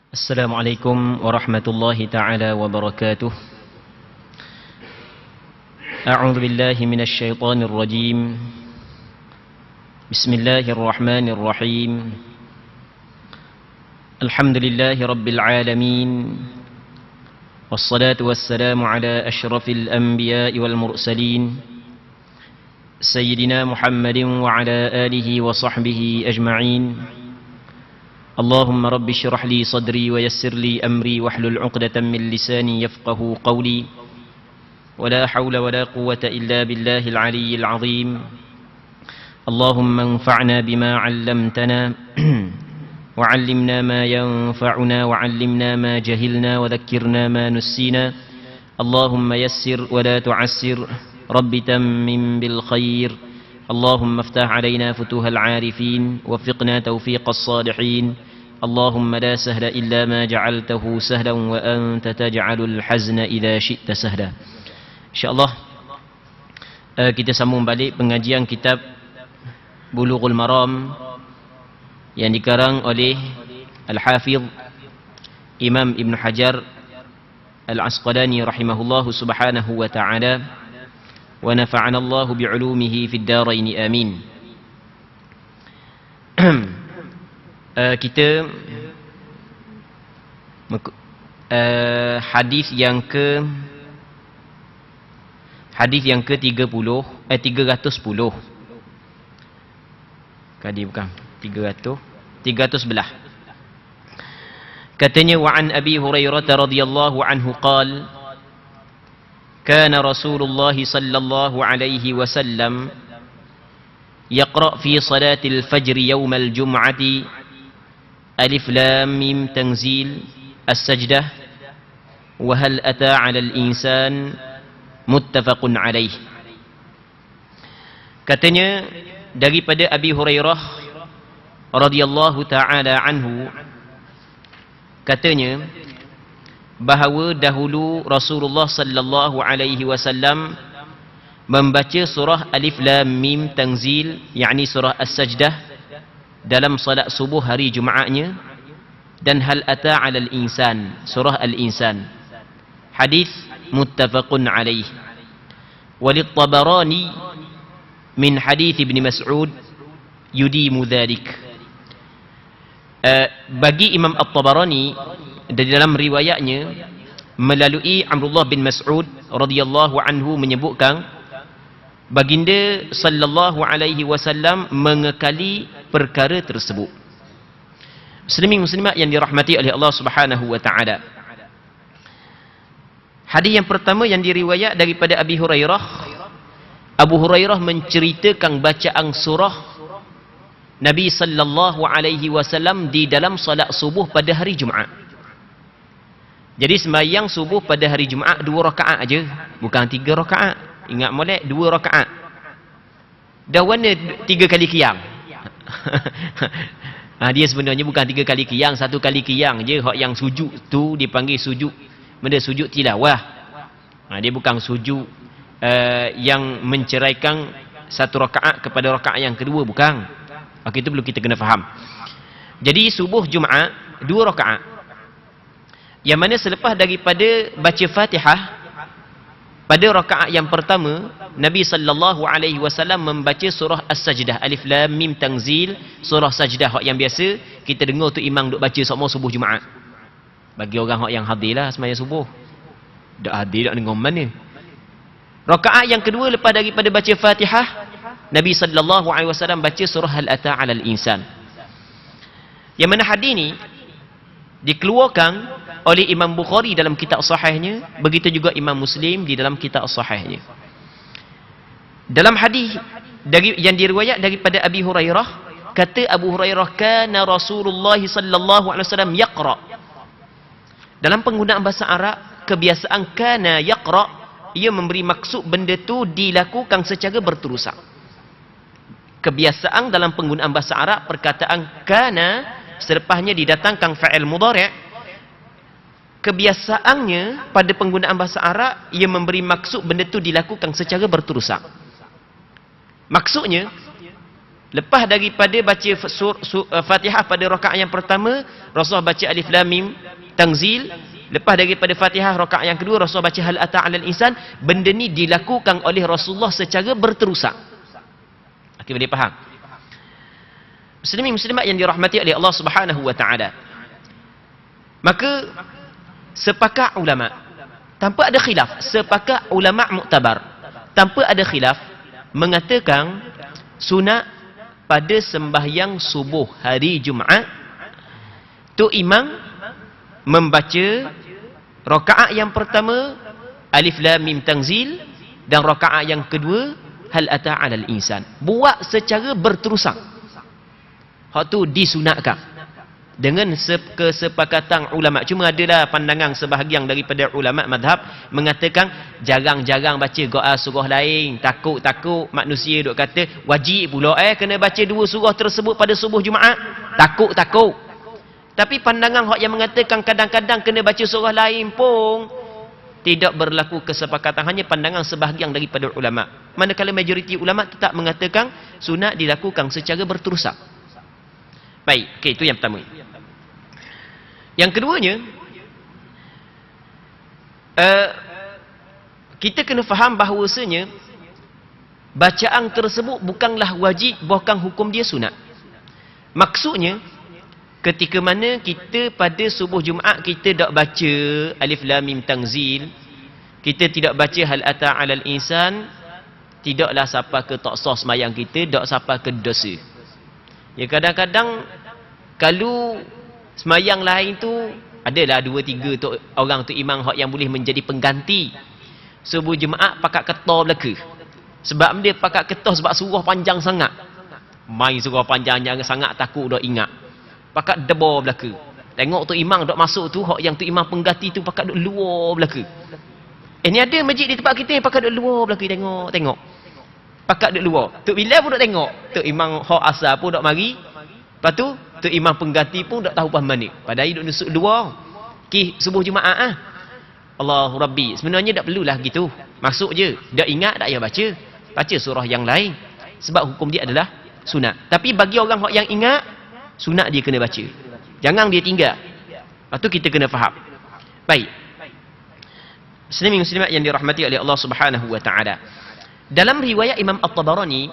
السلام عليكم ورحمة الله تعالى وبركاته. أعوذ بالله من الشيطان الرجيم. بسم الله الرحمن الرحيم. الحمد لله رب العالمين، والصلاة والسلام على أشرف الأنبياء والمرسلين سيدنا محمد وعلى آله وصحبه أجمعين. اللهم رب اشرح لي صدري ويسر لي أمري واحلل عقدة من لساني يفقه قولي، ولا حول ولا قوة إلا بالله العلي العظيم. اللهم انفعنا بما علمتنا وعلمنا ما ينفعنا وعلمنا ما جهلنا وذكرنا ما نسينا. اللهم يسر ولا تعسر، رب تمم بالخير. اللهم افتح علينا فتوح العارفين، وفقنا توفيق الصالحين. اللهم لا سهل إلا ما جعلته سهلا وأنت تجعل الحزن إذا شئت سهلا. InsyaAllah kita sambung balik pengajian kitab Bulughul Maram yang dikarang oleh Al-Hafidh Imam Ibn Hajar Al-Asqalani rahimahullahu subhanahu wa ta'ala, wa nafa'ana Allahu bi'ulumihi fid darain amin. Kita hadis yang ke 310 kadi bukan 311. Katanya, wa an Abi Hurairah radhiyallahu anhu qala kana Rasulullah sallallahu alaihi wasallam yaqra fi salatil fajr yawm al-jum'ati ألف لام ميم تنزيل السجدة وهل أتى على الإنسان متفق عليه. Katanya daripada Abi Hurairah radhiyallahu taala anhu, katanya bahawa dahulu Rasulullah sallallahu alaihi wasallam membaca surah Alif Lam Mim Tanzil, yakni surah As-Sajdah, dalam salat subuh hari Jumaatnya, dan hal ata 'alal insan, surah Al-Insan. Hadis muttafaqun alaih. Walit Tabarani min hadis Ibn Mas'ud yudimu dhalik. Bagi Imam At-Tabarani di dalam riwayatnya melalui Abdullah bin Mas'ud radhiyallahu anhu menyebutkan baginda sallallahu alaihi wasallam mengekali perkara tersebut. Muslimin muslimat yang dirahmati oleh Allah Subhanahu wa taala. Hadis yang pertama yang diriwayat daripada Abi Hurairah. Abu Hurairah menceritakan bacaan surah Nabi sallallahu alaihi wasallam di dalam salat subuh pada hari Jumaat. Jadi sembahyang subuh pada hari Jumaat 2 rakaat aja, bukan 3 rakaat. Ingat molek, 2 rakaat. Dah warna 3 kali qiyam. Dia sebenarnya bukan 3 kali qiyam, 1 kali qiyam je. Hak yang sujud tu dipanggil sujud, benda sujud tilawah. Dia bukan sujud yang menceraikan 1 rakaat kepada rakaat yang kedua, bukan. Itu perlu kita kena faham. Jadi subuh Jumaat 2 rakaat, yang mana selepas daripada baca Fatihah pada rakaat yang pertama, Nabi sallallahu alaihi wasallam membaca surah As-Sajdah, Alif Lam Mim Tanzil, surah Sajdah, hak yang biasa kita dengar tu imam duk baca semua subuh Jumaat. Bagi orang hak yang hadirlah sembahyang subuh. Dak hadir dak dengar mana. Rakaat yang kedua lepas daripada baca Fatihah, Nabi sallallahu alaihi wasallam baca surah Hal Ata 'alal Insan. Yang mana hadis ni dikeluarkan oleh Imam Bukhari dalam kitab sahihnya, begitu juga Imam Muslim di dalam kitab sahihnya. Dalam hadis yang diriwayat daripada Abi Hurairah, kata Abu Hurairah, kana Rasulullah sallallahu alaihi wasallam yaqra. Dalam penggunaan bahasa Arab, kebiasaan kana yaqra, ia memberi maksud benda tu dilakukan secara berterusan. Kebiasaan dalam penggunaan bahasa Arab, perkataan kana selepasnya didatangkan fa'il mudhari', kebiasaannya pada penggunaan bahasa Arab ia memberi maksud benda tu dilakukan secara berterusan. Maksudnya Lepas daripada baca Fatihah pada rakaat yang pertama, Rasulullah baca Alif Lam Mim Tanzil. Lepas daripada Fatihah rakaat yang kedua, Rasulullah baca Hal Ata 'alal Insan. Benda ni dilakukan oleh Rasulullah secara berterusan. Okey, boleh faham? Muslimin muslimat yang dirahmati oleh Allah Subhanahu wa taala. Maka sepakat ulama, tanpa ada khilaf, sepakat ulama muktabar, tanpa ada khilaf, mengatakan sunat pada sembahyang subuh hari Jumaat tu imam membaca rakaat yang pertama Alif Lam Mim Tanzil dan rakaat yang kedua Hal Ata 'alal Insan. Buat secara berterusan. Hak tu disunatkan dengan kesepakatan ulama. Cuma adalah pandangan sebahagian daripada ulama madhab mengatakan jarang-jarang baca doa surah lain, takut-takut manusia duk kata wajib pula kena baca dua surah tersebut pada subuh Jumaat, takut-takut. Tapi pandangan hak yang mengatakan kadang-kadang kena baca surah lain pun tidak berlaku kesepakatan, hanya pandangan sebahagian daripada ulama. Manakala majoriti ulama tetap mengatakan sunat dilakukan secara berterusan. Baik, okey, itu yang pertama. Yang keduanya, kita kena faham bahawasanya bacaan tersebut bukanlah wajib, bahkan hukum dia sunat. Maksudnya, ketika mana kita pada subuh Jumaat kita tak baca Alif Lam Mim Tanzil, kita tidak baca Hal Ata 'alal Insan, tidaklah siapa ke tak sah sembahyang kita, tak siapa ke dosa. Ya, kadang-kadang kalau sembahyang lain tu adalah 2-3 tu orang tu imam hak yang boleh menjadi pengganti. Subuh Jumaat pakat ketar belaka. Sebab dia pakat ketar sebab surah panjang sangat. Main surah panjang jangan sangat takut dak ingat. Pakat debar belaka. Tengok tu imam dak masuk tu hak yang tu imam pengganti tu pakat duk luar belaka. Ni ada masjid di tempat kita yang pakat duk luar belaka, tengok. Pakat duk luar. Tok bila pun duk tengok. Tok imam hak asal pun dak mari. Lepas tu tok imam pengganti pun tak tahu pas mana. Padahal duk nusuk luar. Subuh Jumaat Allahu Rabbi. Sebenarnya tak perlulah gitu. Masuk je. Dak ingat tak payah baca. Baca surah yang lain. Sebab hukum dia adalah sunat. Tapi bagi orang yang ingat, sunat dia kena baca. Jangan dia tinggal. Lepas tu kita kena faham. Baik. Muslimin muslimat yang dirahmati oleh Allah Subhanahu wa taala. Dalam riwayat Imam At-Tabarani,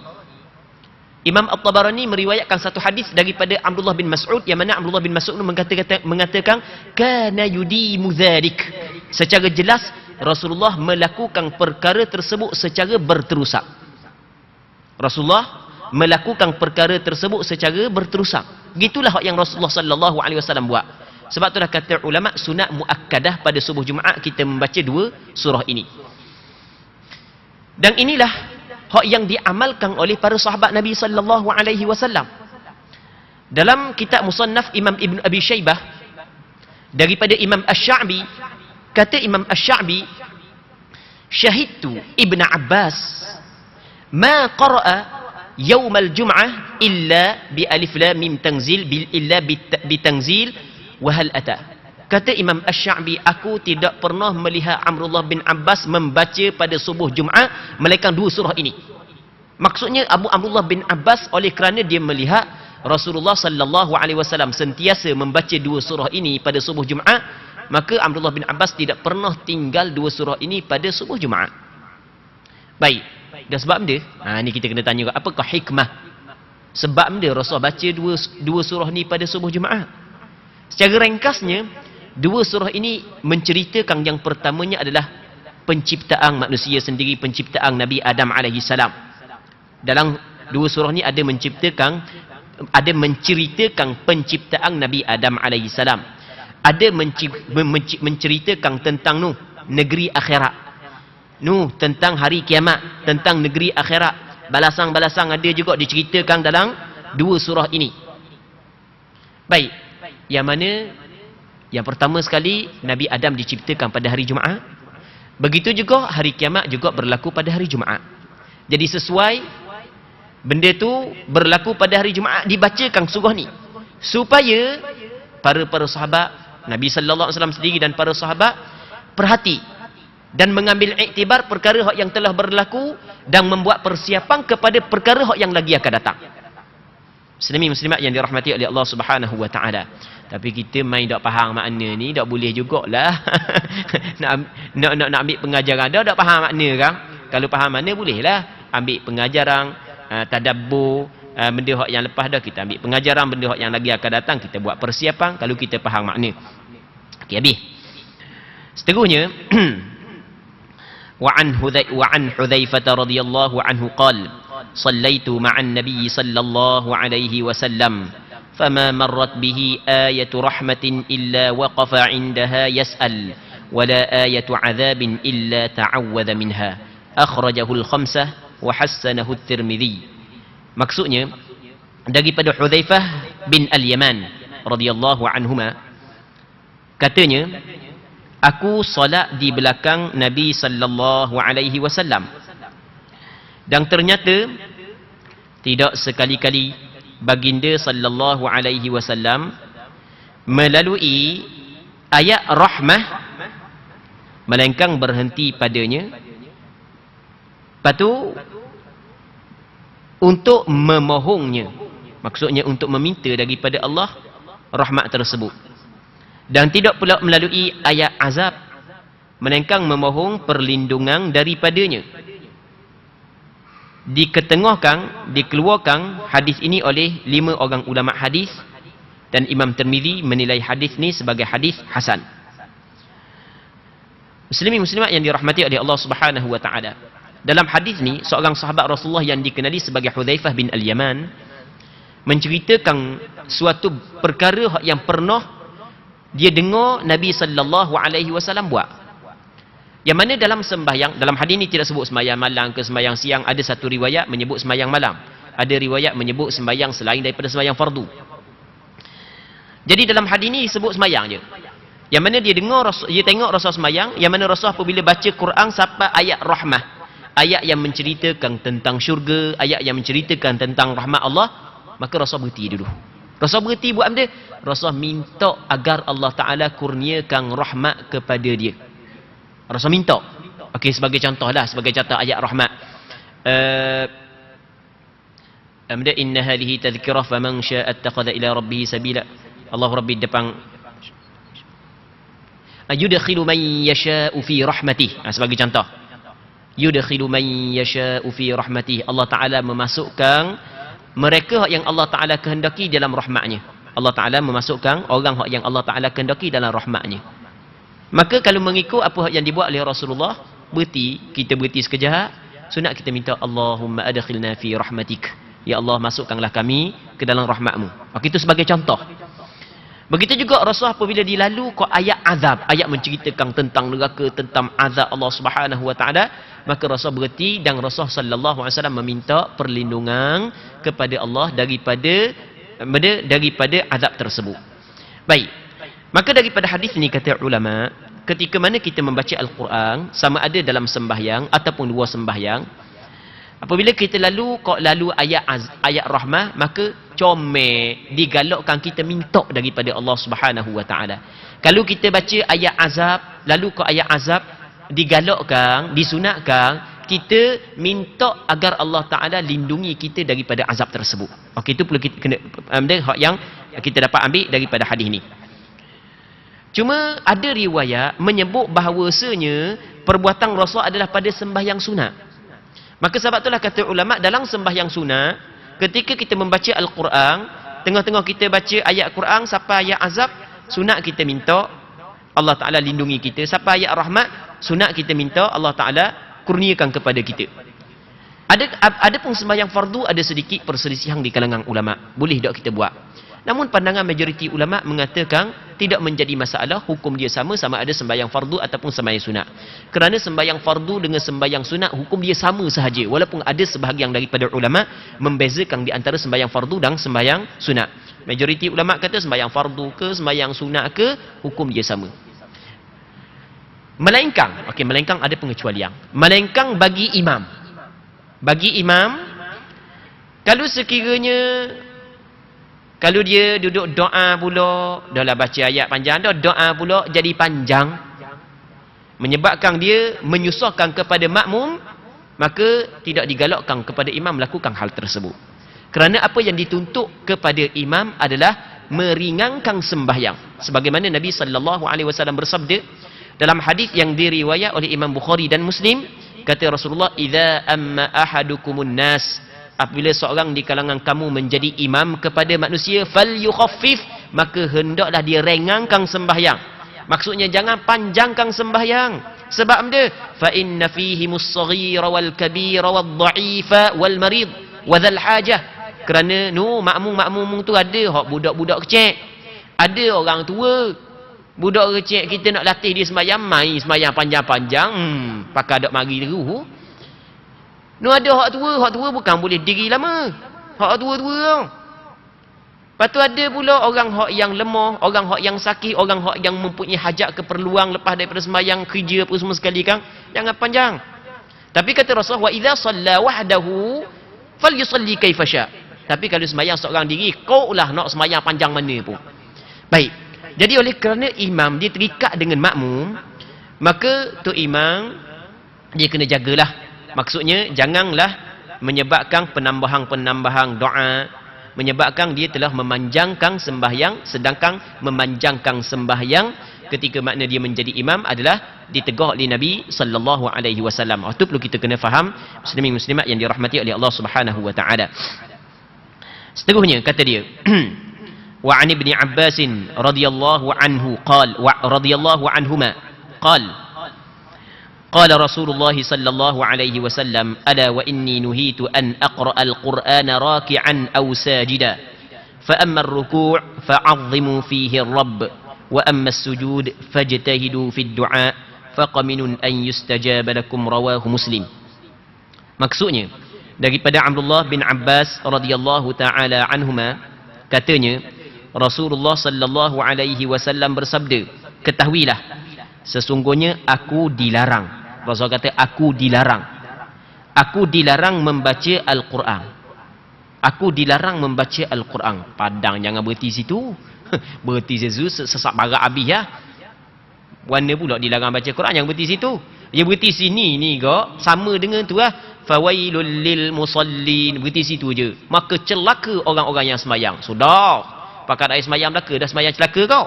Imam At-Tabarani meriwayatkan satu hadis daripada Abdullah bin Mas'ud, yang mana Abdullah bin Mas'ud mengatakan kana yudimu dzalik. Secara jelas Rasulullah melakukan perkara tersebut secara berterusan. Rasulullah melakukan perkara tersebut secara berterusan. Gitulah yang Rasulullah sallallahu alaihi wasallam buat. Sebab itulah kata ulama sunat muakkadah pada subuh Jumaat kita membaca dua surah ini. Dan inilah hak yang diamalkan oleh para sahabat Nabi sallallahu alaihi wasallam. Dalam kitab Musannaf Imam Ibn Abi Shaybah daripada Imam Asy-Sya'bi, kata Imam Asy-Sya'bi, syahidtu Ibn Abbas ma qara'a yaumal jum'ah illa bi alif lam mim tanzil illa bi tanzil wa hal ata. Kata Imam Asy-Sya'bi, aku tidak pernah melihat Amrullah bin Abbas membaca pada subuh Jumaat melainkan dua surah ini. Maksudnya Amrullah bin Abbas oleh kerana dia melihat Rasulullah sallallahu alaihi wasallam sentiasa membaca dua surah ini pada subuh Jumaat, maka Amrullah bin Abbas tidak pernah tinggal dua surah ini pada subuh Jumaat. Baik. Dan sebab dia, ni kita kena tanya, apakah hikmah? Sebab dia Rasulullah baca dua surah ni pada subuh Jumaat. Secara ringkasnya, dua surah ini menceritakan yang pertamanya adalah penciptaan manusia sendiri, penciptaan Nabi Adam alaihi salam. Dalam dua surah ini ada menceritakan penciptaan Nabi Adam alaihi salam. Ada menceritakan tentang negeri akhirat. Tentang hari kiamat, tentang negeri akhirat. Balasan-balasan ada juga diceritakan dalam dua surah ini. Baik. Yang mana yang pertama sekali Nabi Adam diciptakan pada hari Jumaat. Begitu juga hari kiamat juga berlaku pada hari Jumaat. Jadi sesuai benda tu berlaku pada hari Jumaat, dibacakan surah ni supaya para sahabat Nabi sallallahu alaihi wasallam sendiri dan para sahabat perhati dan mengambil iktibar perkara yang telah berlaku dan membuat persiapan kepada perkara yang lagi akan datang. Muslimin muslimat yang dirahmati oleh Allah Subhanahu wa taala. Tapi kita main tak faham makna ni, tak boleh jugalah. nak ambil pengajaran dah tak faham makna kan? Kalau faham makna bolehlah ambil pengajaran, tadabbur, benda hak yang lepas dah kita ambil pengajaran, benda hak yang lagi akan datang kita buat persiapan kalau kita faham makna. Okey, habis. Seterusnya wa an Hudzaifah radhiyallahu anhu qala sallaitu ma'an nabiy sallallahu alaihi wasallam fama marrat bihi ayatu rahmatin illa waqafa 'indaha yas'al wala ayatu 'adzabin illa ta'awwadha minha akhrajahu al-khamsah wa hassanahu at-Tirmidzi. Maksudnya daripada Hudzaifah bin al-Yaman radhiyallahu anhuma, katanya aku solat di belakang Nabi sallallahu alaihi wasallam dan ternyata tidak sekali-kali baginda sallallahu alaihi wasallam melalui ayat rahmah melainkan berhenti padanya. Lepas tu untuk memohongnya, maksudnya untuk meminta daripada Allah rahmat tersebut, dan tidak pula melalui ayat azab melainkan memohon perlindungan daripadanya. Dikeluarkan hadis ini oleh 5 orang ulama hadis dan Imam Tirmidzi menilai hadis ni sebagai hadis hasan. Muslimin muslimat yang dirahmati oleh Allah Subhanahu wa taala. Dalam hadis ni seorang sahabat Rasulullah yang dikenali sebagai Hudzaifah bin al-Yaman menceritakan suatu perkara yang pernah dia dengar Nabi sallallahu alaihi wasallam buat. Yang mana dalam sembahyang, dalam hadis ini tidak sebut sembahyang malam ke sembahyang siang, ada satu riwayat menyebut sembahyang malam, ada riwayat menyebut sembahyang selain daripada sembahyang fardu. Jadi dalam hadis ini disebut sembahyang je. Yang mana dia dengar, dia tengok Rasul sembahyang, yang mana Rasul apabila baca Quran sampai ayat rahmah, ayat yang menceritakan tentang syurga, ayat yang menceritakan tentang rahmat Allah, maka Rasul berhenti dulu. Rasul berhenti buat benda, Rasul minta agar Allah Ta'ala kurniakan rahmat kepada dia. Rasul minta. Okey, sebagai contoh lah, sebagai contoh ayat rahmat. Inna hadhihi tadhkirah faman syaa'a ittakhadha ila rabbih sabila. Allah Rabbi depan yudkhilu man yasha'u fi rahmatih. Sebagai contoh. Yudkhilu man yasha'u fi rahmatih. Allah Ta'ala memasukkan mereka yang Allah Ta'ala kehendaki dalam rahmatnya. Allah Ta'ala memasukkan orang yang Allah Ta'ala kehendaki dalam rahmatnya. Maka kalau mengikut apa yang dibuat oleh Rasulullah, kita berhenti sekejap, sunat kita minta Allahumma adkhilna fi rahmatik. Ya Allah, masukkanlah kami ke dalam rahmatmu. Okey, itu sebagai contoh. Begitu juga Rasulullah apabila dilalu ke ayat azab, ayat menceritakan tentang neraka, tentang azab Allah Subhanahu wa taala, maka Rasul berhenti dan Rasul sallallahu alaihi wasallam meminta perlindungan kepada Allah daripada azab tersebut. Baik. Maka daripada hadis ini kata ulama, ketika mana kita membaca Al-Quran, sama ada dalam sembahyang ataupun luar sembahyang, apabila kita lalu ayat rahmah, maka comel digalakkan kita minta daripada Allah Subhanahu wa taala. Kalau kita baca ayat azab, lalu ke ayat azab, digalakkan, disunatkan kita minta agar Allah Ta'ala lindungi kita daripada azab tersebut. Okey, itu perlu kita kena hak yang kita dapat ambil daripada hadis ini. Cuma ada riwayat menyebut bahawasanya perbuatan Rasul adalah pada sembahyang sunat. Maka sebab itulah kata ulama, dalam sembahyang sunat, ketika kita membaca Al-Quran, tengah-tengah kita baca ayat Quran sampai ayat azab, sunat kita minta Allah Ta'ala lindungi kita. Sampai ayat rahmat, sunat kita minta Allah Ta'ala kurniakan kepada kita. Ada pun sembahyang fardu ada sedikit perselisihan di kalangan ulama. Boleh tak kita buat? Namun pandangan majoriti ulama mengatakan tidak menjadi masalah, hukum dia sama ada sembahyang fardu ataupun sembahyang sunat. Kerana sembahyang fardu dengan sembahyang sunat hukum dia sama sahaja, walaupun ada sebahagian daripada ulama membezakan di antara sembahyang fardu dan sembahyang sunat. Majoriti ulama kata sembahyang fardu ke sembahyang sunat ke hukum dia sama. Melainkan ada pengecualian. Melainkan bagi imam. Bagi imam, kalau sekiranya kalau dia duduk doa pula, dah lah baca ayat panjang dah, doa pula jadi panjang, menyebabkan dia menyusahkan kepada makmum, maka tidak digalakkan kepada imam melakukan hal tersebut. Kerana apa yang dituntut kepada imam adalah meringankan sembahyang. Sebagaimana Nabi sallallahu alaihi wasallam bersabda dalam hadis yang diriwayat oleh Imam Bukhari dan Muslim, kata Rasulullah, "Idza amma ahadukumun nas," apabila seorang di kalangan kamu menjadi imam kepada manusia, falyukhaffif, maka hendaklah dia ringankan sembahyang. Maksudnya jangan panjangkan sembahyang. Sebab dia, fa inna fihi mus-saghira wal kabira wad dha'ifa wal marid wa dzal hajah. Kerana makmum tu ada hak budak-budak kecil, ada orang tua. Budak kecil kita nak latih dia sembahyang, mai sembahyang panjang-panjang, pakai dak mari terus. Ada hak tua bukan boleh diri lama. Hak tua-tua tau. Lepas tu ada pula orang hak yang lemah, orang hak yang sakit, orang hak yang mempunyai hajat keperluan lepas daripada sembahyang kerja apa semua sekali kan. Jangan panjang. Tapi kata Rasulullah, wa idza shalla wahdahu falyusalli kaifa syaa. Tapi kalau sembahyang seorang diri, kau lah nak sembahyang panjang mana pun. Baik. Jadi oleh kerana imam dia terikat dengan makmum, maka tu imam dia kena jagalah. Maksudnya janganlah menyebabkan penambahan doa, menyebabkan dia telah memanjangkan sembahyang, sedangkan memanjangkan sembahyang ketika makna dia menjadi imam adalah ditegur oleh Nabi sallallahu alaihi wasallam. Itu perlu kita kena faham, muslimin muslimat yang dirahmati oleh Allah Subhanahu wa taala. Seterusnya kata dia, wa an ibni Abbas radhiyallahu anhu radhiyallahu anhuma qala Rasulullah sallallahu alaihi wasallam, ala wa inni nuhitu an aqra al-Qur'ana raki'an aw sajida, fa amma ar-ruku' fa'azzimu fihi ar-rabb, wa amma as-sujud fajtahidu fi ad-du'a, faqaminun an yustajaba lakum, rawahu Muslim. Maksudnya daripada Abdullah bin Abbas radhiyallahu taala anhuma, katanya Rasulullah sallallahu alaihi wasallam bersabda, ketahuilah sesungguhnya aku dilarang. Rasul kata aku dilarang. Aku dilarang membaca Al-Quran. Aku dilarang membaca Al-Quran. Padang jangan berhenti situ. Berhenti sesak barak habis ya. Warna pula dilarang baca Quran, jangan berhenti situ. Dia berhenti sini ni kok sama dengan tu lah. Fawailul lil musallin, berhenti situ je. Maka celaka orang-orang yang sembahyang. Sudah. Pakat air sembahyang belaka, dah sembahyang celaka kau.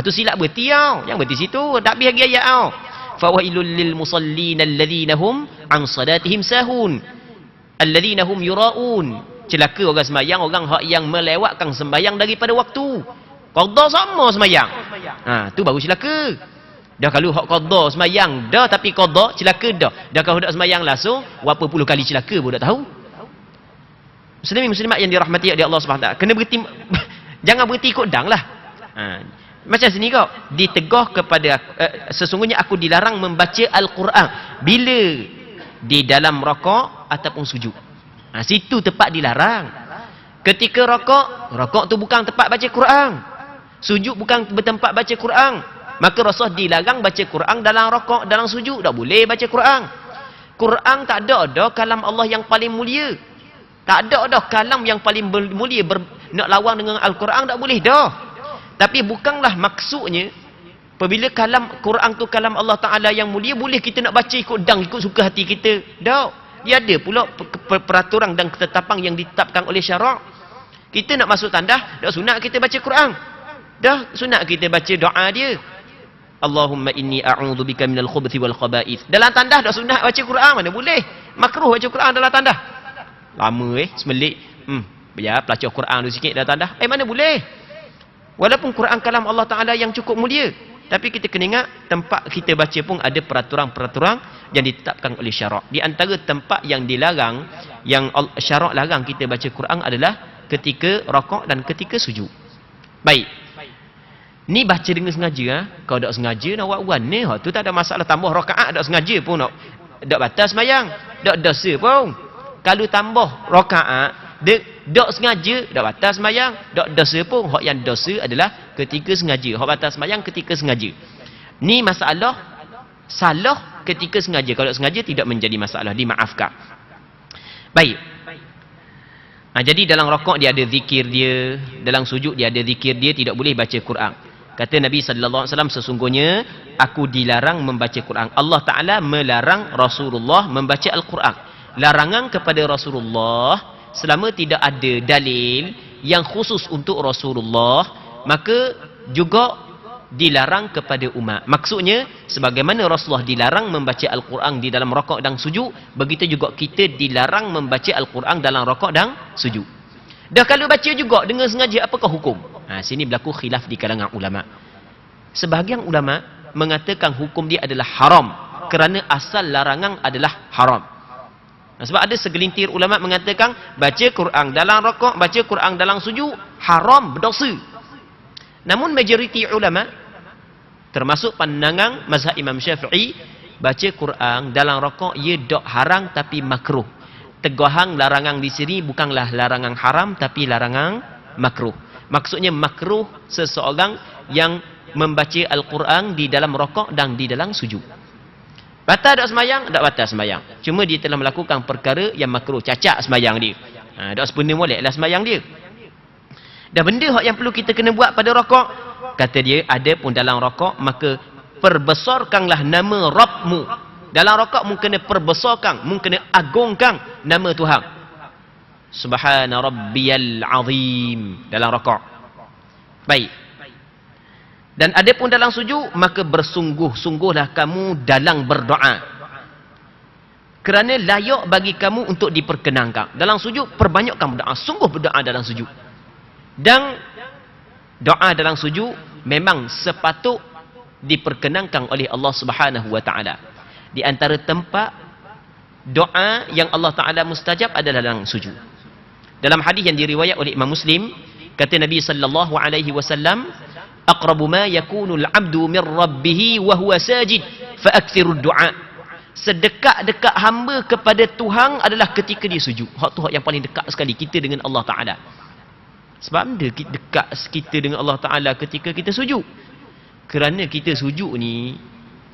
Tu silap berhenti kau. Jangan berhenti situ. Tak habis lagi ayat kau. Fawailul lil musallin alladhina hum an salatihim sahun. Alladhina hum yura'un. Celaka orang sembahyang, orang hak yang melewatkan sembahyang daripada waktu. Qadha sama sembahyang. Tu baru celaka. Dah kalau hak qadha sembahyang dah, tapi qadha celaka dah. Dah kalau dak sembahyang langsung berapa puluh kali celaka pun tak tahu. Muslimin muslimat yang dirahmati oleh Allah Subhanahu wa taala, kena berhenti. Jangan berhenti ikut dang lah. Macam sini kau ditegur kepada sesungguhnya aku dilarang membaca Al-Quran bila di dalam rakaat ataupun sujud. Situ tempat dilarang. Ketika rakaat tu bukan tempat baca Quran. Sujud bukan bertempat baca Quran. Maka Rasul dilarang baca Quran dalam rakaat, dalam sujud. Tak boleh baca Quran. Quran tak ada kalam Allah yang paling mulia. Tak ada kalam yang paling mulia nak lawan dengan Al-Quran, tak boleh dah. Tapi bukanlah maksudnya apabila kalam Quran tu kalam Allah Ta'ala yang mulia, boleh kita nak baca ikut dang, ikut suka hati kita. Dah. Dia ada pula peraturan dan ketetapan yang ditetapkan oleh syarak. Kita nak masuk tandah, dah sunat kita baca Quran. Dah sunat kita baca doa dia. Allahumma inni a'udzubika minal khubuthi wal khaba'ith. Dalam tandah dah sunat baca Quran, mana boleh. Makruh baca Quran dalam tandah. Lama semelik. Biar pelacak Quran dulu sikit dalam tandah. Mana boleh. Walaupun Quran kalam Allah Ta'ala yang cukup mulia, tapi kita kena ingat tempat kita baca pun ada peraturan-peraturan yang ditetapkan oleh syarak. Di antara tempat yang dilarang, yang syarak larang kita baca Quran adalah ketika rakaat dan ketika sujud. Baik. Ni baca dengan sengaja. Kalau tak sengaja nak buat wan ni, tu tak ada masalah. Tambah rakaat tak sengaja pun nak batal sembahyang. Tak dosa pun. Kalau tambah rakaat dok sengaja, dak batal sembahyang, dak dosa pun. Hak yang dosa adalah ketika sengaja. Hak batal sembahyang ketika sengaja. Ni masalah salah ketika sengaja. Kalau sengaja tidak menjadi masalah, dimaafkan. Baik. Jadi dalam rakaat dia ada zikir dia, dalam sujud dia ada zikir dia, tidak boleh baca Quran. Kata Nabi sallallahu alaihi wasallam, sesungguhnya aku dilarang membaca Quran. Allah Taala melarang Rasulullah membaca Al-Quran. Larangan kepada Rasulullah selama tidak ada dalil yang khusus untuk Rasulullah, maka juga dilarang kepada umat. Maksudnya, sebagaimana Rasulullah dilarang membaca Al-Quran di dalam rakaat dan sujud, begitu juga kita dilarang membaca Al-Quran dalam rakaat dan sujud. Dah kalau baca juga dengan sengaja, apakah hukum? Sini berlaku khilaf di kalangan ulama. Sebahagian ulama mengatakan hukum dia adalah haram, kerana asal larangan adalah haram. Sebab ada segelintir ulama mengatakan baca Quran dalam rakaat, baca Quran dalam sujud haram, berdosa. Namun majoriti ulama, termasuk pandangan mazhab Imam Syafi'i, baca Quran dalam rakaat ia dok haram tapi makruh. Teguhan larangan di sini bukanlah larangan haram tapi larangan makruh. Maksudnya makruh seseorang yang membaca Al-Quran di dalam rakaat dan di dalam sujud. Batal tak semayang? Tak batal semayang. Cuma dia telah melakukan perkara yang makruh, cacat semayang dia. Tak sepenuhnya molek lah semayang dia. Dan benda yang perlu kita kena buat pada rakaat, kata dia, ada pun dalam rakaat, maka perbesarkanlah nama Rabbmu. Dalam rakaat mu kena perbesarkan, mu kena agungkan nama Tuhan. Subhana rabbiyal azim dalam rakaat. Baik. Dan ada pun dalam sujud, maka bersungguh-sungguhlah kamu dalam berdoa. Kerana layak bagi kamu untuk diperkenankan. Dalam sujud, perbanyakkan berdoa. Sungguh berdoa dalam sujud. Dan doa dalam sujud memang sepatut diperkenankan oleh Allah Subhanahu wa taala. Di antara tempat doa yang Allah Taala mustajab adalah dalam sujud. Dalam hadis yang diriwayat oleh Imam Muslim, kata Nabi sallallahu alaihi wasallam, aqrabu ma yakunu al-'abdu min rabbih wa huwa sajid fa akthiru ad-du'a. Sedekat-dekat hamba kepada Tuhan adalah ketika dia sujud. Hak tu hak yang paling dekat sekali kita dengan Allah Taala. Sebab dia dekat kita dengan Allah Taala ketika kita sujud. Kerana kita sujud ni,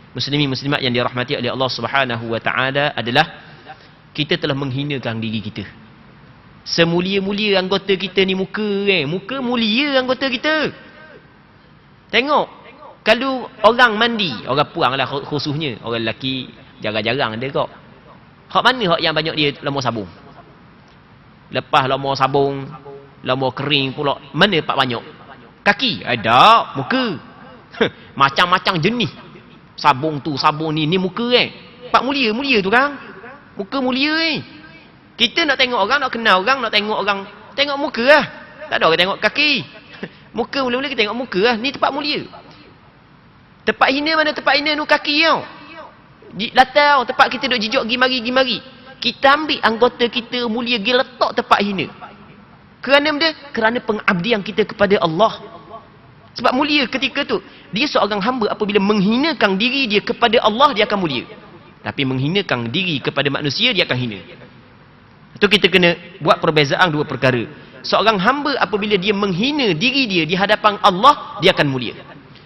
muslimin muslimat yang dirahmati oleh Allah Subhanahu wa taala, adalah kita telah menghinakan diri kita. Semulia-mulia anggota kita ni muka muka mulia anggota kita. Tengok, kalau orang mandi, orang puang lah khususnya, orang lelaki jarang-jarang ada kok. Hak mana hak yang banyak dia lemah sabung? Lepas lemah sabung, lemah kering pula, mana pak banyak? Kaki? Ada, muka. Macam-macam jenis. Sabung tu, sabung ni muka Pak mulia tu kan? Muka mulia Kita nak tengok orang, nak kenal orang, nak tengok orang, tengok muka lah. Tak ada orang tengok kaki. Muka mula-mula kita tengok muka lah. Ni tempat mulia. Tempat hina mana tempat hina nu kaki tau. Latau tempat kita duk jijak gimari. Kita ambil anggota kita mulia pergi letak tempat hina. Kerana benda? Kerana pengabdian kita kepada Allah. Sebab mulia ketika tu. Dia seorang hamba apabila menghinakan diri dia kepada Allah, dia akan mulia. Tapi menghinakan diri kepada manusia, dia akan hina. Itu kita kena buat perbezaan dua perkara. Seorang hamba apabila dia menghina diri dia di hadapan Allah, dia akan mulia.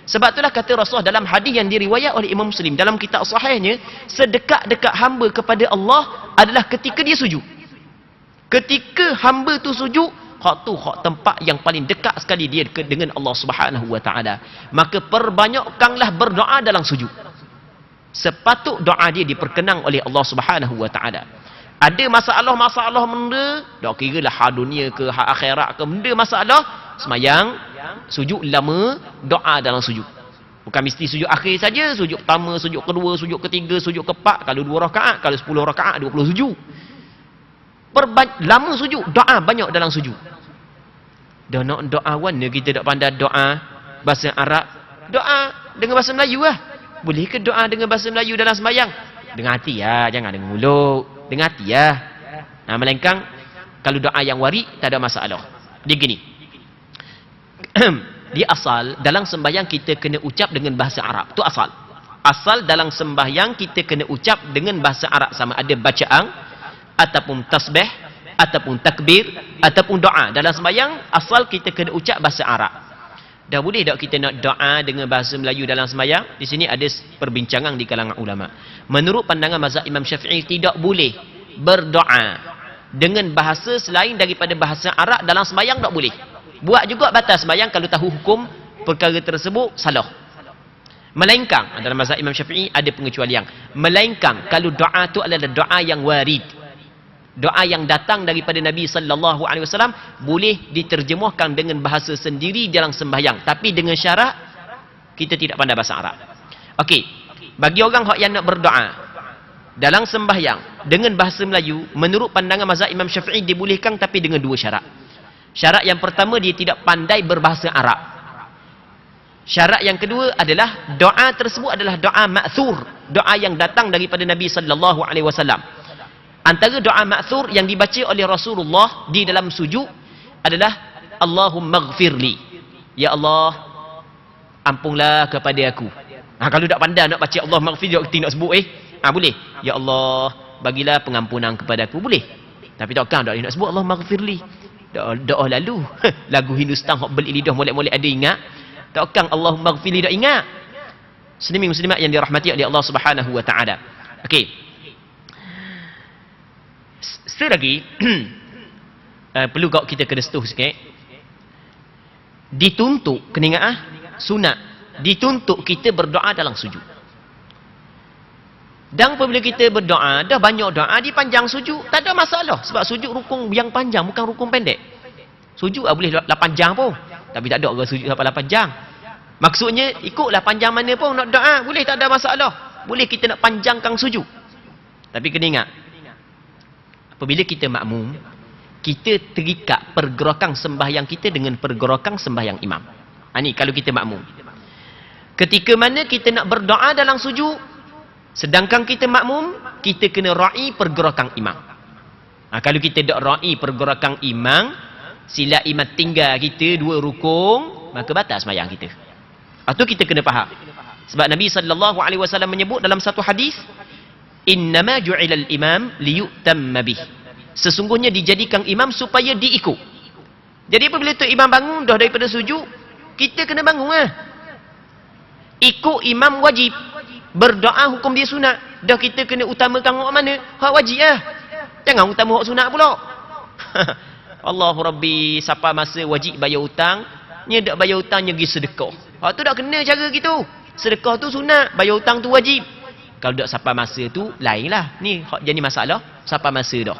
Sebab itulah kata Rasulullah dalam hadis yang diriwayat oleh Imam Muslim dalam kitab sahihnya, sedekat-dekat hamba kepada Allah adalah ketika dia sujud. Ketika hamba tu sujud, hak tu hak tempat yang paling dekat sekali dia dengan Allah Subhanahu wa taala. Maka perbanyakkanlah berdoa dalam sujud. Sepatut doa dia diperkenang oleh Allah Subhanahu wa taala. Ada masalah-masalah benda, tak kira lah hak dunia ke hak akhirat ke, benda masalah, semayang, sujud lama, doa dalam sujud. Bukan mesti sujud akhir saja, sujud pertama, sujud kedua, sujud ketiga, sujud keempat, kalau 2 rakaat, kalau 10 rakaat, 20 sujud. Lama sujud, doa banyak dalam sujud. Dah nak doa warna kita tak pandai doa bahasa Arab, doa dengan bahasa Melayu lah. Boleh ke doa dengan bahasa Melayu dalam sembahyang? Dengan hati lah, jangan dengan mulut. Dengan hati lah. Melainkan kalau doa yang warid tak ada masalah. Dia gini. Dia asal dalam sembahyang kita kena ucap dengan bahasa Arab. Tu asal. Asal dalam sembahyang kita kena ucap dengan bahasa Arab, sama ada bacaan ataupun tasbih ataupun takbir ataupun doa. Dalam sembahyang asal kita kena ucap bahasa Arab. Dah boleh tak kita nak doa dengan bahasa Melayu dalam sembahyang? Di sini ada perbincangan di kalangan ulama. Menurut pandangan mazhab Imam Syafi'i, tidak boleh berdoa dengan bahasa selain daripada bahasa Arab dalam sembahyang, tak boleh. Buat juga batal sembahyang kalau tahu hukum perkara tersebut salah. Melainkan dalam mazhab Imam Syafi'i ada pengecualian. Melainkan kalau doa tu adalah doa yang warid. doa yang datang daripada Nabi sallallahu alaihi wasallam boleh diterjemahkan dengan bahasa sendiri dalam sembahyang, tapi dengan syarat kita tidak pandai bahasa Arab. Okey, bagi orang yang nak berdoa dalam sembahyang dengan bahasa Melayu, menurut pandangan mazhab Imam Syafi'i dibolehkan, tapi dengan dua syarat. Syarat yang pertama, dia tidak pandai berbahasa Arab. Syarat yang kedua adalah doa tersebut adalah doa ma'thur, doa yang datang daripada Nabi sallallahu alaihi wasallam. Antara doa ma'thur yang dibaca oleh Rasulullah di dalam sujud adalah Allahumma ghfirli, ya Allah ampunlah kepada aku. Kalau tak pandai nak baca Allahumma ghfirli, kita nak sebut boleh, ya Allah bagilah pengampunan kepada aku, boleh. Tapi takkan doa nak sebut Allahumma ghfirli, doa lalu lagu Hindustan hok beli lidah molek-molek ada ingat, takkan Allahumma ghfirli dak ingat. Muslimin muslimat yang dirahmati oleh Allah Subhanahu wa taala. Okey, selagi perlu kau kita kena setuh sikit, dituntut kena ingat sunat, dituntut kita berdoa dalam sujud. Dan apabila kita berdoa, dah banyak doa dipanjang sujud, tak ada masalah, sebab sujud rukun yang panjang, bukan rukun pendek. Sujud boleh 8 jam pun, tapi tak ada orang sujud sampai 8 jam. Maksudnya ikutlah panjang mana pun nak doa, boleh, tak ada masalah. Boleh kita nak panjangkan sujud. Tapi kena ingat, apabila kita makmum, kita terikat pergerakan sembahyang kita dengan pergerakan sembahyang imam. Ini kalau kita makmum. Ketika mana kita nak berdoa dalam sujud, sedangkan kita makmum, kita kena ra'i pergerakan imam. Kalau kita tak ra'i pergerakan imam, sila imam tinggal kita 2 rukun, maka batal sembahyang kita. Atau kita kena faham. Sebab Nabi sallallahu alaihi wasallam menyebut dalam satu hadis, innama ju'ilal imam liyutamma bih. Sesungguhnya dijadikan imam supaya diikut. Jadi apabila tu imam bangun dah daripada sujud, kita kena bangun ikut imam wajib. Berdoa hukum dia sunat. Dah kita kena utamakan hak mana? Hak wajib Jangan utama hak sunat pula. Allahu Rabbi, siapa masa wajib bayar hutang, nya dak bayar hutang nya pergi sedekah. Hak tu dak kena cara gitu. Sedekah tu sunat, bayar hutang tu wajib. Kalau dak siapa masa tu lainlah. Ni hak jadi masalah siapa masa dah.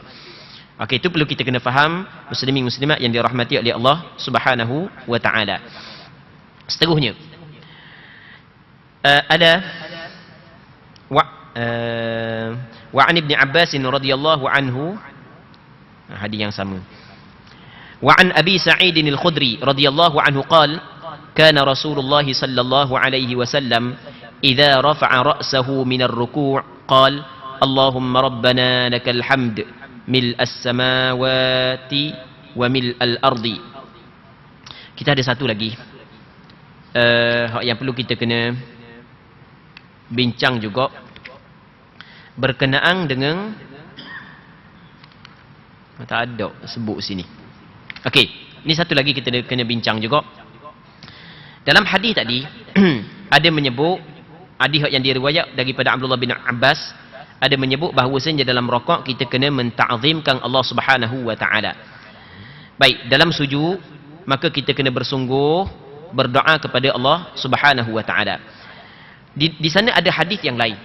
Okey, itu perlu kita kena faham, muslimin muslimat yang dirahmati oleh Allah Subhanahu wa taala. Seterusnya ada wa an Ibn Abbas radhiyallahu anhu, hadis yang sama. Wa an Abi Sa'id al-Khudri radhiyallahu anhu qala kana Rasulullah sallallahu alaihi wasallam idza rafa'a ra'sahu min ar-ruku' qala Allahumma rabbana lakal hamd mil as-samawati wa mil al-ardi. Kita ada satu lagi yang perlu kita kena bincang juga berkenaan dengan tak ada sebut sini. Okey, ini satu lagi kita kena bincang juga. Dalam hadis tadi ada menyebut, hadis yang diriwayat daripada Abdullah bin Abbas, ada menyebut bahawasanya dalam rakaat kita kena menta'zimkan Allah Subhanahu wa taala. Baik, dalam sujud maka kita kena bersungguh berdoa kepada Allah Subhanahu wa taala. Di sana ada hadis yang lain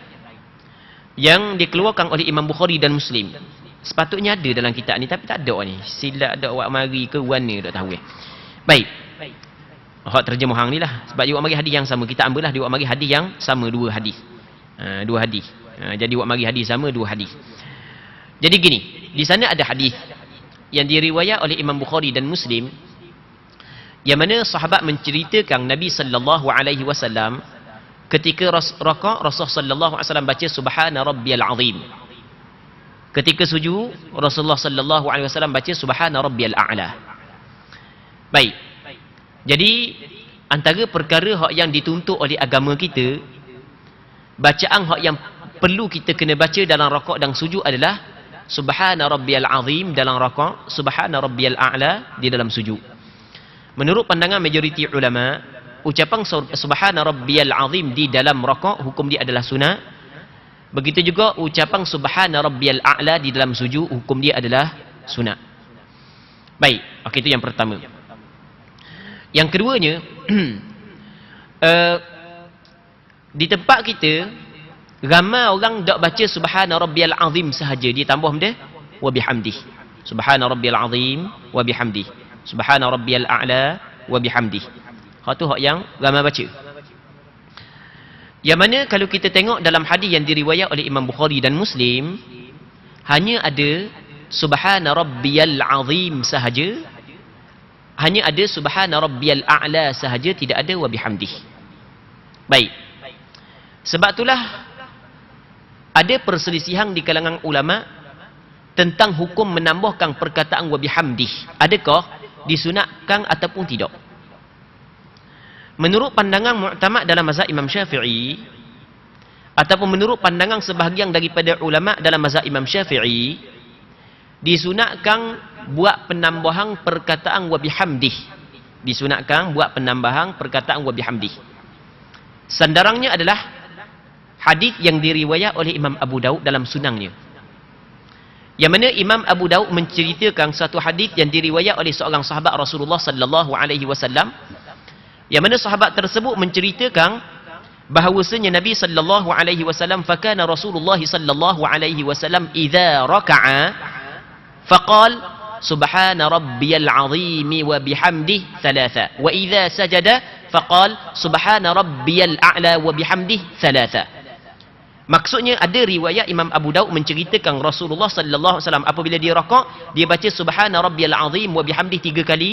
yang dikeluarkan oleh Imam Bukhari dan Muslim. Sepatutnya ada dalam kitab ni, tapi tak ada ni. Silap ada awak mari ke warna tak tahu. Baik. Hak terjemah hang ni lah. Sebab dia awak mari hadis yang sama, kita ambillah dia awak mari hadis yang sama, 2 hadis. 2 hadis. Jadi awak mari hadis sama, 2 hadis. Jadi gini, di sana ada hadis yang diriwayat oleh Imam Bukhari dan Muslim, yang mana sahabat menceritakan Nabi sallallahu alaihi wasallam ketika rakaat Rasulullah sallallahu alaihi wasallam baca subhana rabbiyal azim. Ketika sujud Rasulullah sallallahu alaihi wasallam baca subhana rabbiyal a'la. Baik. Jadi antara perkara hak yang dituntut oleh agama kita, bacaan hak yang perlu kita kena baca dalam rakaat dan sujud adalah subhana rabbiyal azim dalam rakaat, subhana rabbiyal a'la di dalam sujud. Menurut pandangan majoriti ulama, ucapan subhana rabbiyal azim di dalam rakaat hukum dia adalah sunat. Begitu juga ucapan subhana rabbiyal a'la di dalam sujud hukum dia adalah sunat. Baik, okey, itu yang pertama. Yang keduanya, di tempat kita ramai orang tak baca subhana rabbiyal azim sahaja, dia tambah benda wa bihamdih. Subhana rabbiyal azim wa bihamdih. Subhana rabbiyal a'la wa bihamdih. Hak tu hak yang ramai baca. Yang mana kalau kita tengok dalam hadis yang diriwayat oleh Imam Bukhari dan Muslim, hanya ada subhana rabbiyal azim sahaja, hanya ada subhana rabbiyal a'la sahaja, tidak ada wa bihamdih. Baik. Sebab itulah ada perselisihan di kalangan ulama tentang hukum menambahkan perkataan wa bihamdih. Adakah disunatkan ataupun tidak? Menurut pandangan mu'tamad dalam mazhab Imam Syafi'i, ataupun menurut pandangan sebahagian daripada ulama dalam mazhab Imam Syafi'i, disunatkan buat penambahan perkataan wa bihamdih. Disunatkan buat penambahan perkataan wa bihamdih. Sandarannya adalah hadis yang diriwayat oleh Imam Abu Daud dalam sunannya. Yang mana Imam Abu Daud menceritakan satu hadis yang diriwayat oleh seorang sahabat Rasulullah sallallahu alaihi wasallam, yang mana sahabat tersebut menceritakan bahawasanya Nabi sallallahu alaihi wasallam, fakana Rasulullah sallallahu alaihi wasallam idza raka'a faqal subhana rabbiyal azim wa bihamdihi thalatha, wa idza sajada faqal subhana rabbiyal a'la wa bihamdihi thalatha. Maksudnya ada riwayat Imam Abu Daud menceritakan Rasulullah sallallahu alaihi wasallam apabila dia rakaat, dia baca subhana rabbiyal azim wa bihamdihi 3 kali,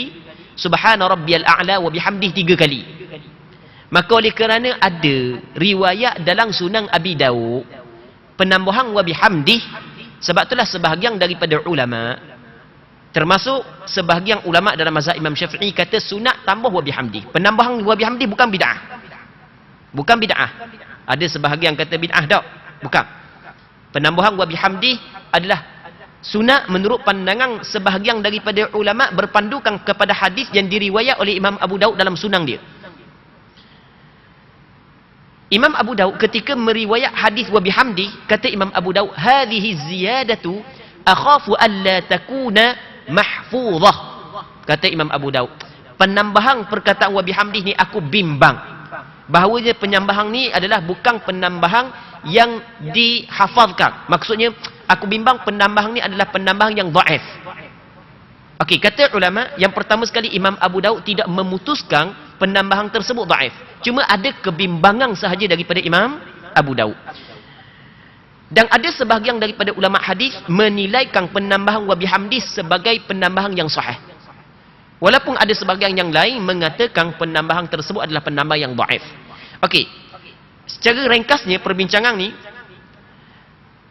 subhana rabbiyal a'la wa bihamdihi 3 kali. Maka oleh kerana ada riwayat dalam Sunan Abi Daud penambahan wa bihamdihi, sebab itulah sebahagian daripada ulama, termasuk sebahagian ulama dalam mazhab Imam Syafi'i, kata sunat tambah wa bihamdihi. Penambahan wa bihamdihi bukan bid'ah. Bukan bid'ah. Ada sebahagian kata bid'ah, tak? Bukan. Penambahan wa bihamdihi adalah sunat menurut pandangan sebahagian daripada ulama berpandukan kepada hadis yang diriwayat oleh Imam Abu Daud dalam sunan dia. Imam Abu Daud ketika meriwayat hadis wa bihamdi, kata Imam Abu Daud, hadhihi ziyadatu akhafu alla takuna mahfuzah. Kata Imam Abu Daud, penambahan perkataan wa bihamdi ni aku bimbang bahawanya penambahan ni adalah bukan penambahan yang dihafazkan. Maksudnya aku bimbang penambahan ni adalah penambahan yang dhaif. Okey, kata ulama, yang pertama sekali Imam Abu Daud tidak memutuskan penambahan tersebut dhaif. Cuma ada kebimbangan sahaja daripada Imam Abu Daud. Dan ada sebahagian daripada ulama hadis menilaikan penambahan wa bihamdi sebagai penambahan yang sahih. Walaupun ada sebahagian yang lain mengatakan penambahan tersebut adalah penambahan yang dhaif. Okey. Secara ringkasnya perbincangan ni,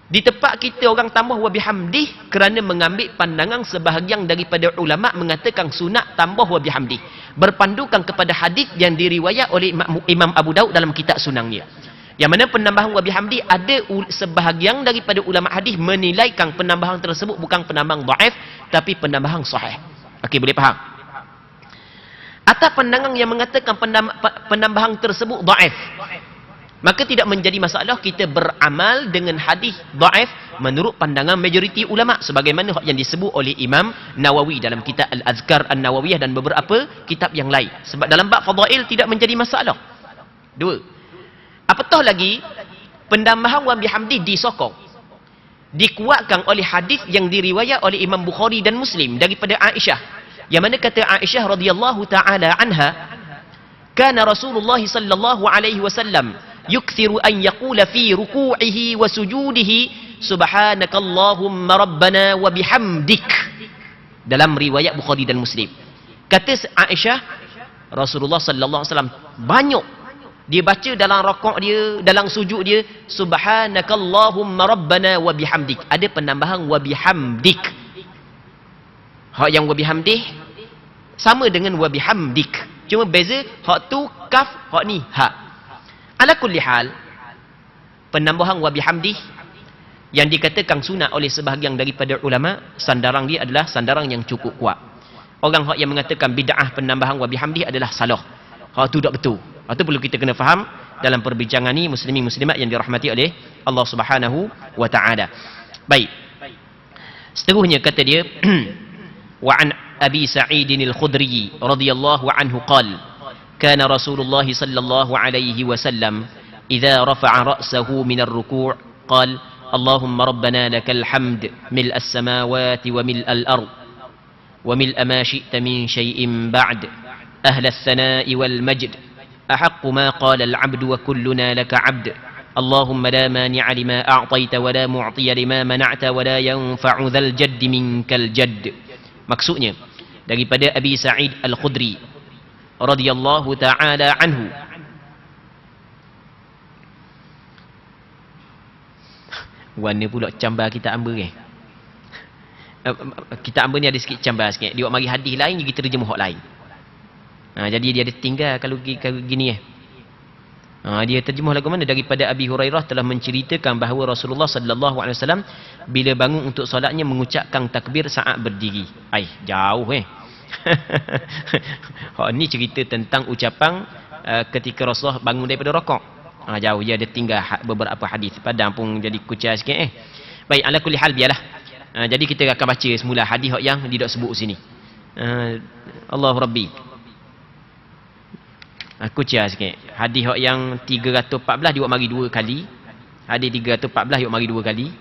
di tempat kita orang tambah wa bihamdih kerana mengambil pandangan sebahagian daripada ulama mengatakan sunat tambah wa bihamdih, berpandukan kepada hadis yang diriwayat oleh Imam Abu Daud dalam kitab sunannya. Yang mana penambahan wa bihamdi, ada sebahagian daripada ulama hadis menilaikan penambahan tersebut bukan penambahan dhaif tapi penambahan sahih. Okey, boleh faham? Atas pandangan yang mengatakan penambahan tersebut dhaif, maka tidak menjadi masalah kita beramal dengan hadis dhaif menurut pandangan majoriti ulama, sebagaimana yang disebut oleh Imam Nawawi dalam kitab Al-Azkar An-Nawawiyah dan beberapa kitab yang lain. Sebab dalam bab fadail tidak menjadi masalah. 2. Apatah lagi, penambahan wa bihamdi disokong, dikuatkan oleh hadis yang diriwayat oleh Imam Bukhari dan Muslim daripada Aisyah, yang mana kata Aisyah radhiyallahu taala anha, kana Rasulullah sallallahu alaihi wasallam yukthiru an yaqula fi ruku'ihi wa sujudihi subhanakallahumma rabbana wa bihamdik, dalam riwayat Bukhari dan Muslim. Kata Aisyah, Rasulullah sallallahu alaihi wasallam banyak dia baca dalam rakaat dia, dalam sujud dia, subhanakallahumma rabbana wa bihamdik. Ada penambahan wa bihamdik. Hak yang wa bihamdih sama dengan wa bihamdik, cuma beza hak tu kaf, hak ni ha. Ala kulli hal, penambahan wa bihamdih yang dikatakan sunat oleh sebahagian daripada ulama, sandaran dia adalah sandaran yang cukup kuat. Orang hak yang mengatakan bid'ah penambahan wa bihamdih adalah salah. Hak tu tak betul. Itu perlu kita kena faham dalam perbincangan ni, muslimin muslimat yang dirahmati oleh Allah Subhanahu wa taala. Baik. Seterusnya kata dia wa an Abi Sa'id al-Khudri radhiyallahu anhu qala kana Rasulullah sallallahu alaihi wasallam idza rafa'a ra'sahu min ar-ruku' qala Allahumma rabbana lakal hamd mil as-samawati wa mil al-ard wa mil ma syi'ta min syai'in ba'd ahla ath-thana'i wal majd ahaqqu ma qala al-'abdu wa kulluna laka 'abd Allahumma la mani'a lima a'taita wa la mu'tiya lima mana'ta wa la yanfa'u dzal jaddi minkal jadd. Maksudnya daripada Abi Sa'id Al-Khudri radhiyallahu ta'ala anhu, warna pula cambar kita amba kan. Kita amba ni ada sikit cambar sikit. Dia mari hadis lain kita terjemah hak lain. Jadi dia ada tinggal kalau gini dia terjemah lagu mana daripada Abi Hurairah telah menceritakan bahawa Rasulullah sallallahu alaihi wasallam bila bangun untuk solatnya mengucapkan takbir saat berdiri. Jauh hak ni cerita tentang ucapan ketika Rasulullah bangun daripada rakaat. Jauh dia ada tinggal beberapa hadis. Padang pun jadi kucai sikit Baik, ala kulli hal biarlah. Jadi kita akan baca semula hadis yang dia dak sebut sini. Allahu Rabbi. Kucai sikit. Hadis yang 314 dia mari dua kali. Hadis 314 dia mari dua kali.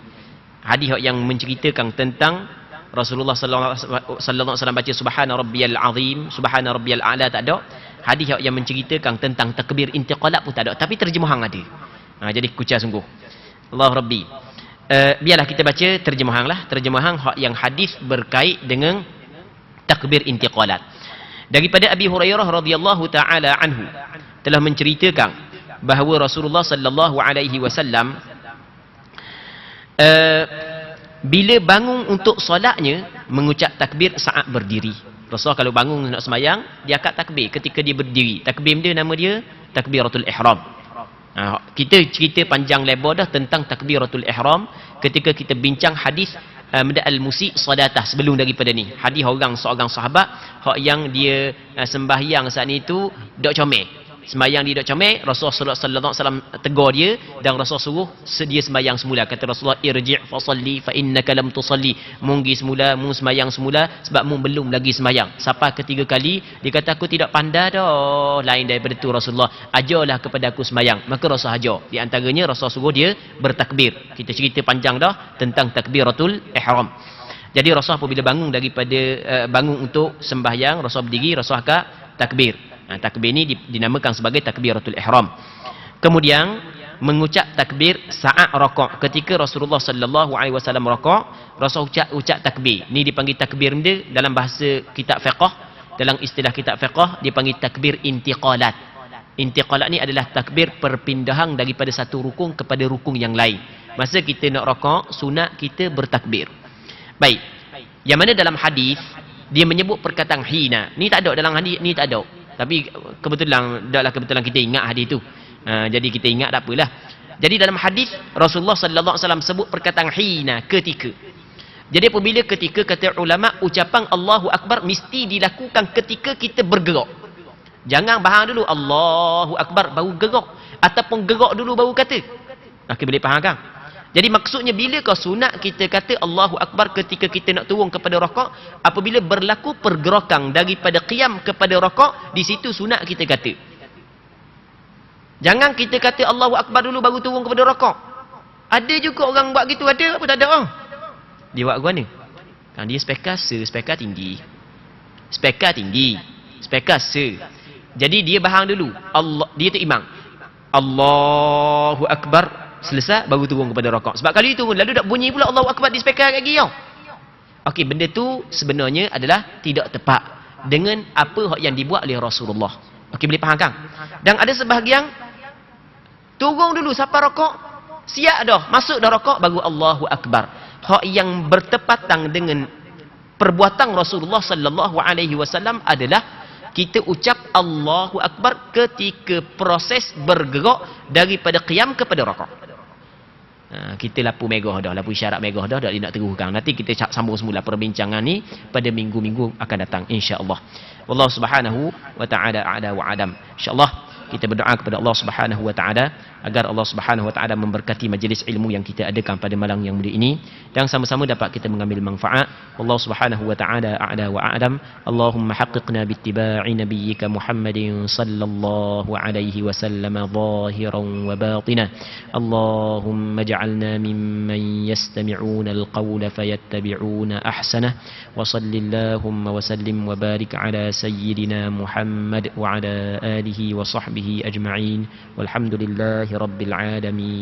Hadis yang menceritakan tentang Rasulullah sallallahu alaihi wasallam baca subhana rabbiyal azim, subhana rabbiyal a'la tak ada. Hadis yang menceritakan tentang takbir intiqalat pun tak ada, tapi terjemahan ada. Jadi kucai sungguh. Allah Rabbi. Biarlah kita baca terjemahan lah. Terjemahan yang hadis berkait dengan takbir intiqalat. Daripada Abi Hurairah radhiyallahu taala anhu telah menceritakan bahawa Rasulullah sallallahu alaihi wasallam bila bangun untuk solatnya mengucap takbir saat berdiri. Rasulullah kalau bangun nak sembahyang dia akad takbir ketika dia berdiri. Takbir dia nama dia takbiratul ihram. Kita cerita panjang lebar dah tentang takbiratul ihram ketika kita bincang hadis Mada'al Musi Sadatah sebelum daripada ni. Hadis seorang sahabat yang dia sembahyang saat ni tu dok comel. Sembahyang dia dok comel, Rasulullah sallallahu alaihi wasallam tegur dia dan Rasul suruh sedia sembahyang semula. Kata Rasulullah, irji' fa salli fa innaka lam tusalli. Munggi semula, mu sembahyang semula sebab mu belum lagi sembahyang. Sampai ketiga kali dia kata aku tidak pandai dah. Lain daripada tu Rasulullah, ajarlah kepada aku sembahyang. Maka Rasul ajar. Di antaranya Rasul suruh dia bertakbir. Kita cerita panjang dah tentang takbiratul ihram. Jadi Rasul apabila bangun daripada bangun untuk sembahyang, Rasul berdiri, Rasul akad takbir. Takbir ini dinamakan sebagai takbiratul ihram. Kemudian mengucap takbir saat rakaat. Ketika Rasulullah sallallahu alaihi wasallam rakaat, Rasul ucap takbir. Ini dipanggil takbir dia dalam bahasa kitab fiqh, dalam istilah kitab fiqh dipanggil takbir intiqalat. Intiqalat ni adalah takbir perpindahan daripada satu rukun kepada rukun yang lain. Masa kita nak rakaat, sunat kita bertakbir. Baik. Yang mana dalam hadis dia menyebut perkataan hina. Ni tak ada dalam hadis, ni tak ada. Tapi kebetulan kita ingat hadis tu. Jadi kita ingat tak apalah. Jadi dalam hadis Rasulullah sallallahu alaihi wasallam sebut perkataan hina, ketika. Jadi apabila ketika kata ulama ucapan Allahu Akbar mesti dilakukan ketika kita bergerak. Jangan bahang dulu Allahu Akbar baru gerak ataupun gerak dulu baru kata. Okey, boleh faham kan? Jadi maksudnya bila kau sunat kita kata Allahu Akbar ketika kita nak turun kepada rakaat, apabila berlaku pergerakan daripada qiyam kepada rakaat, di situ sunat kita kata. Jangan kita kata Allahu Akbar dulu baru turun kepada rakaat. Ada juga orang buat gitu, ada apa tak ada orang? Dia buat mana? Kan dia spekar tinggi. Spekar tinggi. Spekar Jadi dia bahang dulu. Dia tu imam. Allahu Akbar selesai baru turun kepada rakaat. Sebab kali turun lalu tak bunyi pula Allahu Akbar di spekar lagi tau. Okey, benda tu sebenarnya adalah tidak tepat dengan apa yang dibuat oleh Rasulullah. Okey, boleh faham kan? Dan ada sebahagian turun dulu sampai rakaat, siap dah, masuk dah rakaat baru Allahu Akbar. Hak yang bertepatan dengan perbuatan Rasulullah sallallahu alaihi wasallam adalah kita ucap Allahu Akbar ketika proses bergerak daripada qiyam kepada rakaat. Kita lampu merah dah, lampu isyarat merah dah dia nak teruskan. Nanti kita sambung semula perbincangan ni pada minggu-minggu akan datang insya-Allah. Wallahu subhanahu wa ta'ala a'la wa adam. Insya-Allah kita berdoa kepada Allah Subhanahu wa taala agar Allah Subhanahu wa taala memberkati majlis ilmu yang kita adakan pada malam yang mulia ini dan sama-sama dapat kita mengambil manfaat. Allah Subhanahu wa taala a'la wa a'lam. Allahumma haqqiqna bittiba'i nabiyyika Muhammadin sallallahu alaihi wasallam zahiran wa batina. Allahumma ij'alna mimman yastami'una al-qawla fayattabi'una ahsanah. Wa sallallahu wa sallim wa barik ala sayyidina Muhammad wa ala alihi wa sahbihi ajma'in. Walhamdulillahi rabbil alamin.